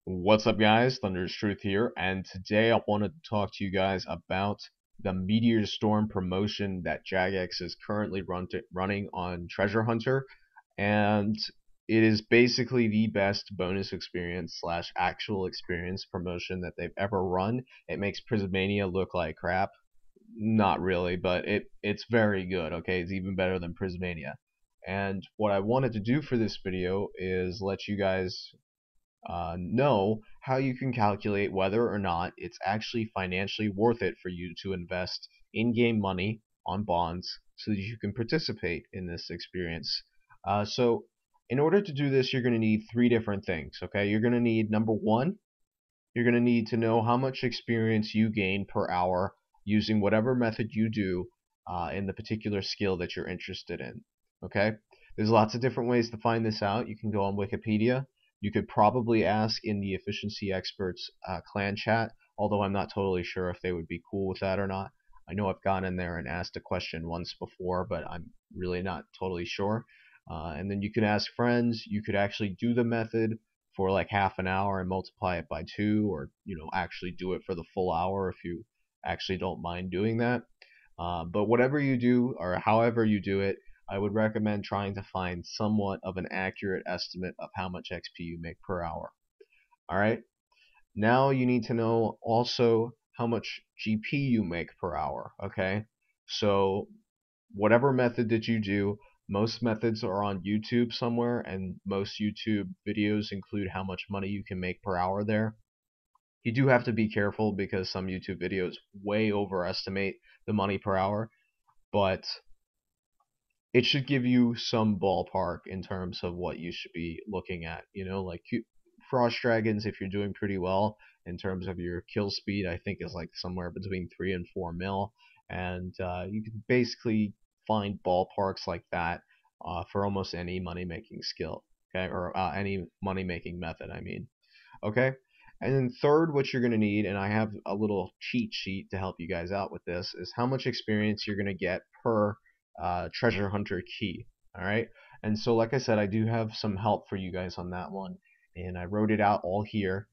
What's up, guys? Thunder's Truth here, and today I wanted to talk to you guys about the Meteor Storm promotion that Jagex is currently running on Treasure Hunter, and it is basically the best bonus experience slash actual experience promotion that they've ever run. It makes Prismania look like crap. Not really, but it's very good, okay? It's even better than Prismania. And what I wanted to do for this video is let you guys know how you can calculate whether or not it's actually financially worth it for you to invest in-game money on bonds so that you can participate in this experience. So in order to do this, you're going to need three different things. Okay, you're going to need, number one, you're going to need to know how much experience you gain per hour using whatever method you do in the particular skill that you're interested in. Okay, there's lots of different ways to find this out. You can go on Wikipedia. You could probably ask in the efficiency experts clan chat, although I'm not totally sure if they would be cool with that or not. I know I've gone in there and asked a question once before, but I'm really not totally sure. And then you could ask friends. You could actually do the method for like half an hour and multiply it by 2, or actually do it for the full hour if you actually don't mind doing that. But whatever you do or however you do it, I would recommend trying to find somewhat of an accurate estimate of how much XP you make per hour. Alright, now you need to know also how much GP you make per hour. Okay, so whatever method that you do, most methods are on YouTube somewhere, and most YouTube videos include how much money you can make per hour there. You do have to be careful because some YouTube videos way overestimate the money per hour, but it should give you some ballpark in terms of what you should be looking at. Like Frost Dragons, if you're doing pretty well in terms of your kill speed, I think is like somewhere between 3 and 4 mil, and you can basically find ballparks like that for almost any money making skill, okay, or any money making method, I mean. Okay, and then third, what you're going to need, and I have a little cheat sheet to help you guys out with this, is how much experience you're going to get per treasure hunter key. All right, and so like I said, I do have some help for you guys on that one, and I wrote it out all here.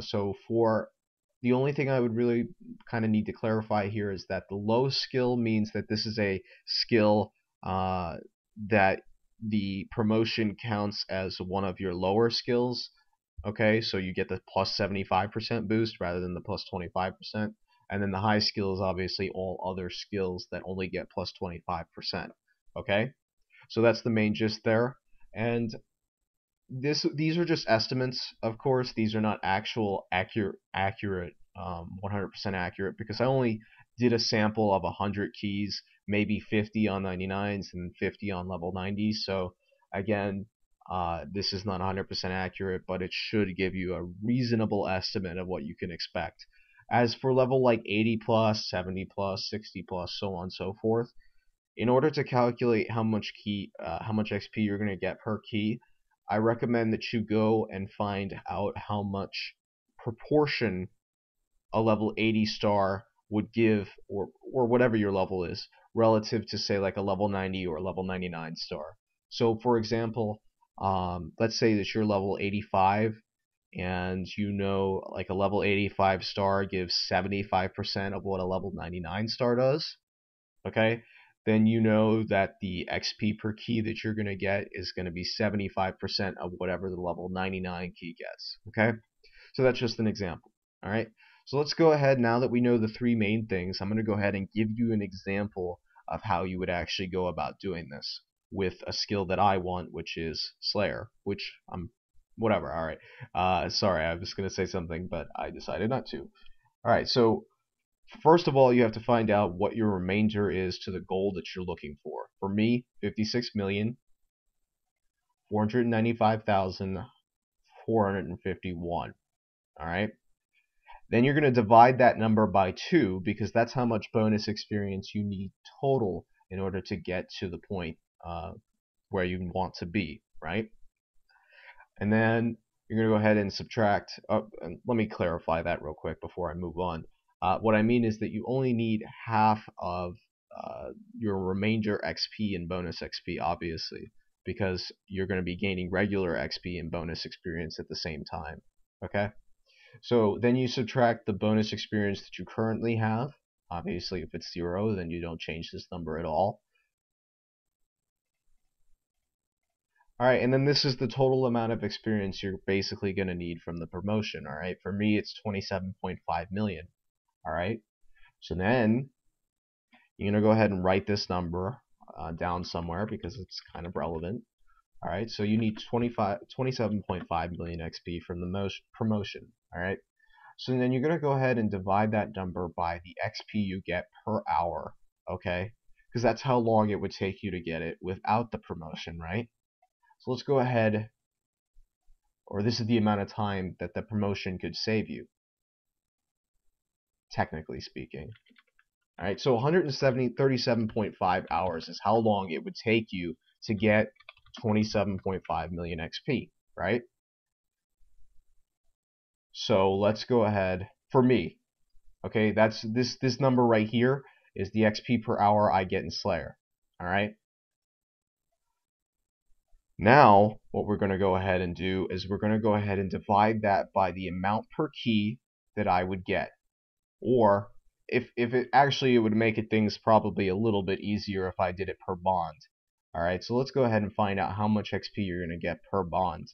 So for the only thing I would really kind of need to clarify here is that the low skill means that this is a skill that the promotion counts as one of your lower skills. Okay, so you get the plus 75% boost rather than the plus 25%. And then the high skill is obviously all other skills that only get plus 25%. Okay, so that's the main gist there. And these are just estimates, of course. These are not actual accurate 100% accurate, because I only did a sample of 100 keys, maybe 50 on 99s and 50 on level 90s. So again, this is not 100% accurate, but it should give you a reasonable estimate of what you can expect. As for level like 80 plus, 70 plus, 60 plus, so on and so forth, in order to calculate how much XP you're going to get per key, I recommend that you go and find out how much proportion a level 80 star would give, or whatever your level is, relative to say like a level 90 or a level 99 star. So for example, let's say that you're level 85, and like a level 85 star gives 75% of what a level 99 star does. Okay, then you know that the XP per key that you're going to get is going to be 75% of whatever the level 99 key gets. Okay, so that's just an example. All right, so let's go ahead, now that we know the three main things, I'm going to go ahead and give you an example of how you would actually go about doing this with a skill that I want, which is Slayer, which I'm whatever. All right, sorry, I was going to say something, but I decided not to. All right, so first of all, you have to find out what your remainder is to the goal that you're looking for. For me, 56,495,451. All right. Then you're going to divide that number by 2, because that's how much bonus experience you need total in order to get to the point where you want to be, right? And then you're going to go ahead and subtract. And let me clarify that real quick before I move on. What I mean is that you only need half of your remainder XP and bonus XP, obviously, because you're going to be gaining regular XP and bonus experience at the same time. Okay, so then you subtract the bonus experience that you currently have. Obviously, if it's 0, then you don't change this number at all. Alright, and then this is the total amount of experience you're basically going to need from the promotion. Alright, for me it's 27.5 million. Alright, so then you're going to go ahead and write this number down somewhere because it's kind of relevant. Alright, so you need 27.5 million XP from the promotion. Alright, so then you're going to go ahead and divide that number by the XP you get per hour. Okay, because that's how long it would take you to get it without the promotion, right? So let's go ahead, or this is the amount of time that the promotion could save you, technically speaking. Alright, so 37.5 hours is how long it would take you to get 27.5 million XP, right? So let's go ahead, for me, okay, that's this number right here is the XP per hour I get in Slayer, alright? Now, what we're going to go ahead and do is we're going to go ahead and divide that by the amount per key that I would get. Or, if it actually, it would make it things probably a little bit easier if I did it per bond. Alright, so let's go ahead and find out how much XP you're going to get per bond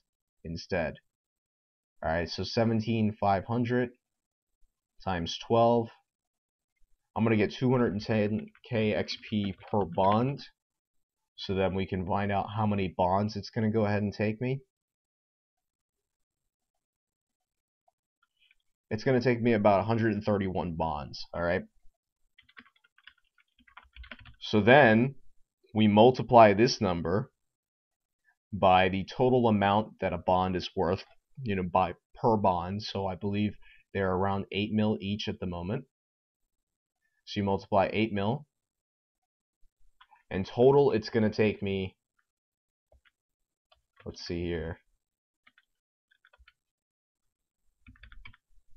instead. Alright, so 17,500 times 12. I'm going to get 210k XP per bond. So then we can find out how many bonds it's going to go ahead and take me. It's going to take me about 131 bonds, alright? So then we multiply this number by the total amount that a bond is worth, by per bond. So I believe they're around 8 mil each at the moment. So you multiply 8 mil. In total, it's going to take me, let's see here,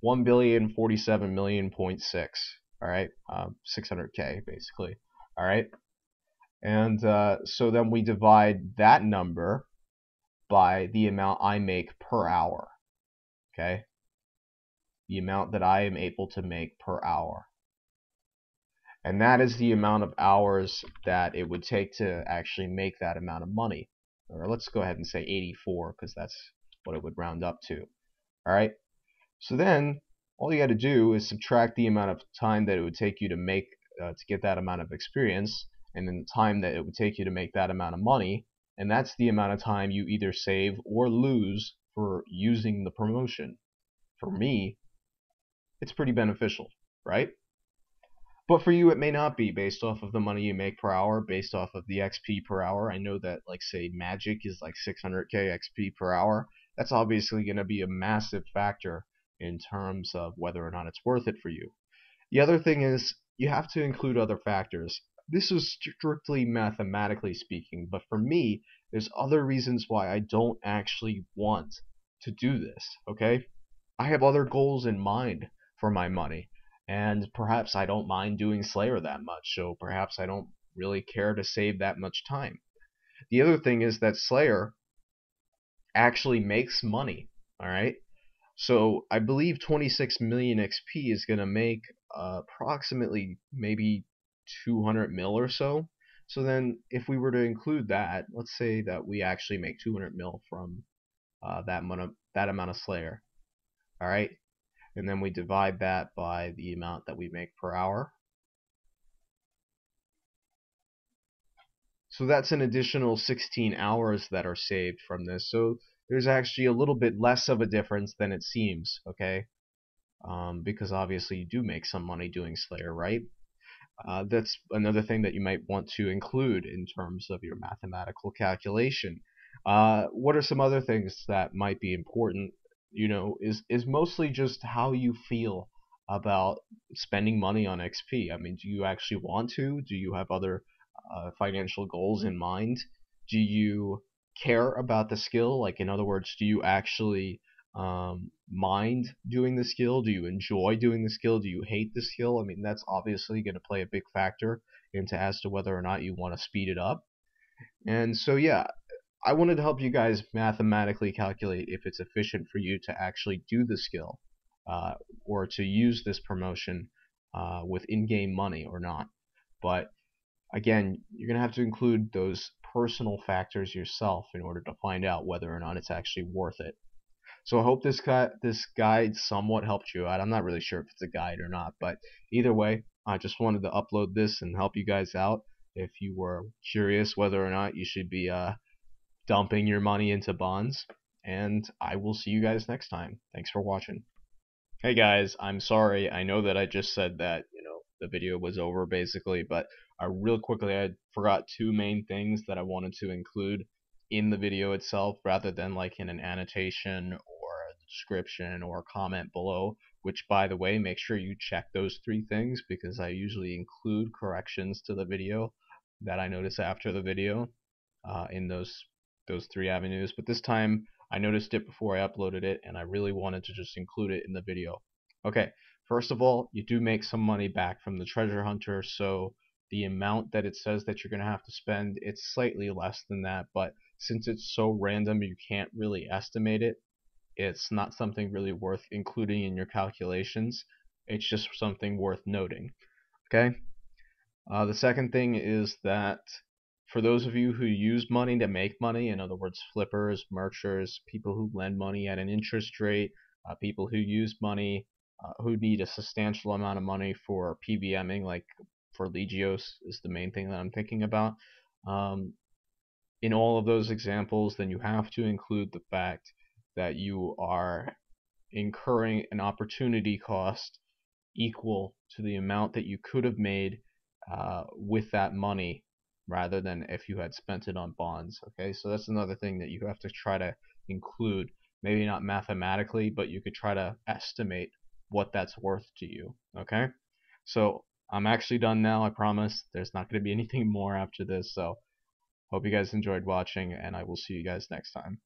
1,047,000,000.6. Alright, 600k basically. Alright, and so then we divide that number by the amount I make per hour. Okay, the amount that I am able to make per hour. And that is the amount of hours that it would take to actually make that amount of money. Or let's go ahead and say 84, because that's what it would round up to. Alright, so then all you got to do is subtract the amount of time that it would take you to make to get that amount of experience, and then the time that it would take you to make that amount of money, and that's the amount of time you either save or lose for using the promotion. For me, it's pretty beneficial, right? But for you, it may not be, based off of the money you make per hour, based off of the XP per hour. I know that, like, say, Magic is like 600k XP per hour. That's obviously going to be a massive factor in terms of whether or not it's worth it for you. The other thing is, you have to include other factors. This is strictly mathematically speaking, but for me, there's other reasons why I don't actually want to do this, okay? I have other goals in mind for my money. And perhaps I don't mind doing Slayer that much, so perhaps I don't really care to save that much time. The other thing is that Slayer actually makes money, alright? So I believe 26 million XP is going to make approximately maybe 200 mil or so. So then if we were to include that, let's say that we actually make 200 mil from that amount of Slayer, alright? And then we divide that by the amount that we make per hour. So that's an additional 16 hours that are saved from this. So there's actually a little bit less of a difference than it seems, okay? Because obviously you do make some money doing Slayer, right? That's another thing that you might want to include in terms of your mathematical calculation. What are some other things that might be important? Is mostly just how you feel about spending money on XP. I mean, do you actually want to? Do you have other financial goals in mind? Do you care about the skill? Like, in other words, do you actually mind doing the skill? Do you enjoy doing the skill? Do you hate the skill? I mean, that's obviously going to play a big factor into as to whether or not you want to speed it up. And so, yeah, I wanted to help you guys mathematically calculate if it's efficient for you to actually do the skill uh, or to use this promotion with in-game money or not. But again, you're going to have to include those personal factors yourself in order to find out whether or not it's actually worth it. So I hope this guide somewhat helped you out. I'm not really sure if it's a guide or not, but either way, I just wanted to upload this and help you guys out. If you were curious whether or not you should be dumping your money into bonds, and I will see you guys next time. Thanks for watching. Hey guys, I'm sorry. I know that I just said that, the video was over basically, but real quickly I forgot two main things that I wanted to include in the video itself rather than like in an annotation or a description or a comment below, which by the way, make sure you check those three things because I usually include corrections to the video that I notice after the video in those three avenues. But this time I noticed it before I uploaded it, and I really wanted to just include it in the video. Okay, first of all, you do make some money back from the treasure hunter, so the amount that it says that you're going to have to spend, it's slightly less than that, but since it's so random you can't really estimate it, it's not something really worth including in your calculations. It's just something worth noting. Okay? The second thing is that for those of you who use money to make money, in other words, flippers, merchers, people who lend money at an interest rate, people who use money, who need a substantial amount of money for PVMing, like for Legios is the main thing that I'm thinking about. Um, in all of those examples, then you have to include the fact that you are incurring an opportunity cost equal to the amount that you could have made with that money rather than if you had spent it on bonds. Okay, so that's another thing that you have to try to include. Maybe not mathematically, but you could try to estimate what that's worth to you. Okay, so I'm actually done now. I promise there's not going to be anything more after this. So hope you guys enjoyed watching, and I will see you guys next time.